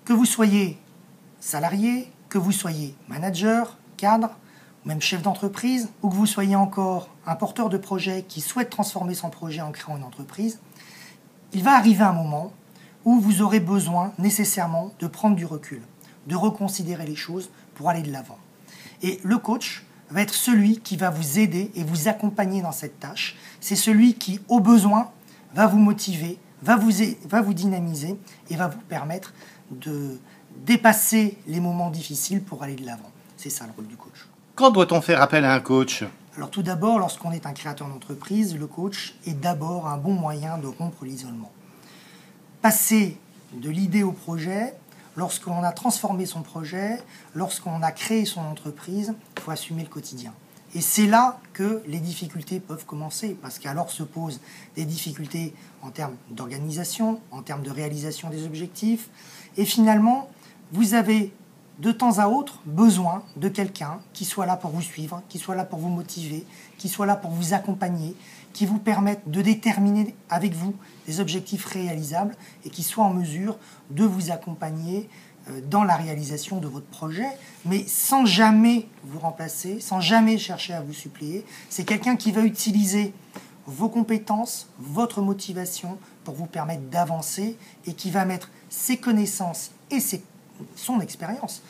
Que vous soyez salarié, que vous soyez manager, cadre, même chef d'entreprise, ou que vous soyez encore un porteur de projet qui souhaite transformer son projet en créant une entreprise, il va arriver un moment où vous aurez besoin nécessairement de prendre du recul, de reconsidérer les choses pour aller de l'avant. Et le coach va être celui qui va vous aider et vous accompagner dans cette tâche. C'est celui qui, au besoin, va vous motiver, va vous dynamiser et va vous permettre de dépasser les moments difficiles pour aller de l'avant. C'est ça le rôle du coach. Quand doit-on faire appel à un coach ? Alors tout d'abord, lorsqu'on est un créateur d'entreprise, le coach est d'abord un bon moyen de rompre l'isolement. Passer de l'idée au projet, lorsqu'on a transformé son projet, lorsqu'on a créé son entreprise, il faut assumer le quotidien. Et c'est là que les difficultés peuvent commencer, parce qu'alors se posent des difficultés en termes d'organisation, en termes de réalisation des objectifs. Et finalement, vous avez de temps à autre besoin de quelqu'un qui soit là pour vous suivre, qui soit là pour vous motiver, qui soit là pour vous accompagner, qui vous permette de déterminer avec vous des objectifs réalisables et qui soit en mesure de vous accompagner dans la réalisation de votre projet, mais sans jamais vous remplacer, sans jamais chercher à vous suppléer. C'est quelqu'un qui va utiliser vos compétences, votre motivation pour vous permettre d'avancer et qui va mettre ses connaissances et son expérience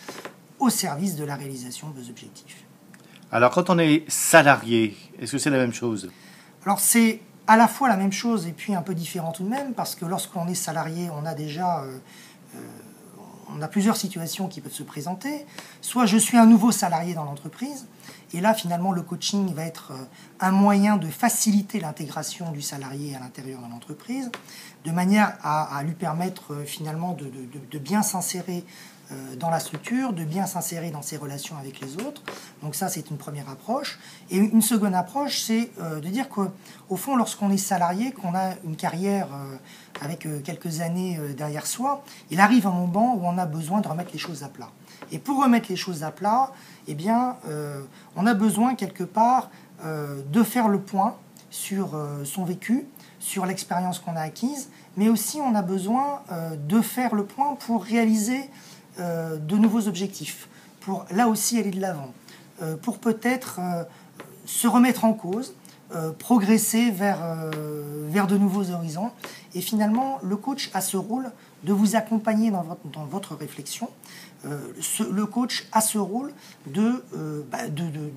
au service de la réalisation de vos objectifs. Alors, quand on est salarié, est-ce que c'est la même chose ? Alors, c'est à la fois la même chose et puis un peu différent tout de même, parce que lorsqu'on est salarié, on a déjà on a plusieurs situations qui peuvent se présenter. Soit je suis un nouveau salarié dans l'entreprise, et là, finalement, le coaching va être un moyen de faciliter l'intégration du salarié à l'intérieur de l'entreprise, de manière à lui permettre finalement de bien s'insérer dans la structure, de bien s'insérer dans ses relations avec les autres. Donc ça, c'est une première approche. Et une seconde approche, c'est de dire qu'au fond, lorsqu'on est salarié, qu'on a une carrière avec quelques années derrière soi, il arrive un moment où on a besoin de remettre les choses à plat. Et pour remettre les choses à plat, eh bien, on a besoin quelque part de faire le point sur son vécu, sur l'expérience qu'on a acquise, mais aussi on a besoin de faire le point pour réaliser de nouveaux objectifs, pour là aussi aller de l'avant, pour peut-être se remettre en cause, progresser vers de nouveaux horizons. Et finalement, le coach a ce rôle de vous accompagner dans votre réflexion. Le coach a ce rôle de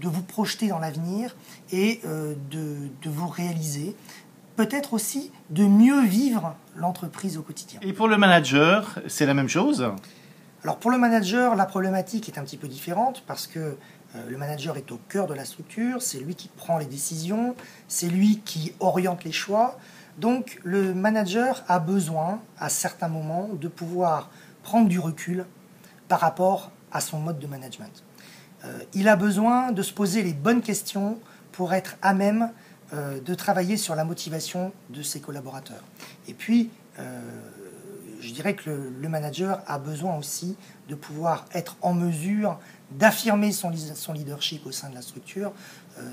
vous projeter dans l'avenir et de vous réaliser. Peut-être aussi de mieux vivre l'entreprise au quotidien. Et pour le manager, c'est la même chose ? Alors pour le manager, la problématique est un petit peu différente parce que le manager est au cœur de la structure, c'est lui qui prend les décisions, c'est lui qui oriente les choix. Donc le manager a besoin, à certains moments, de pouvoir prendre du recul par rapport à son mode de management. Il a besoin de se poser les bonnes questions pour être à même de travailler sur la motivation de ses collaborateurs. Et puis, je dirais que le manager a besoin aussi de pouvoir être en mesure d'affirmer son leadership au sein de la structure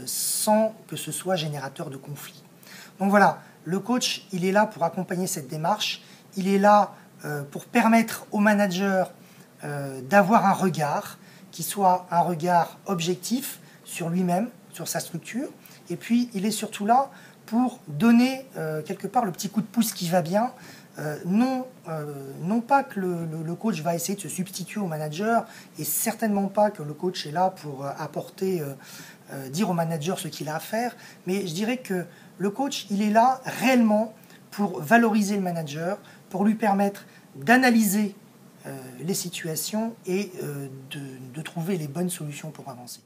sans que ce soit générateur de conflits. Donc voilà, le coach, il est là pour accompagner cette démarche, il est là pour permettre au manager d'avoir un regard qui soit un regard objectif sur lui-même, sur sa structure, et puis il est surtout là pour donner quelque part le petit coup de pouce qui va bien. Non pas que le coach va essayer de se substituer au manager et certainement pas que le coach est là pour dire au manager ce qu'il a à faire, mais je dirais que le coach, il est là réellement pour valoriser le manager, pour lui permettre d'analyser les situations et de trouver les bonnes solutions pour avancer.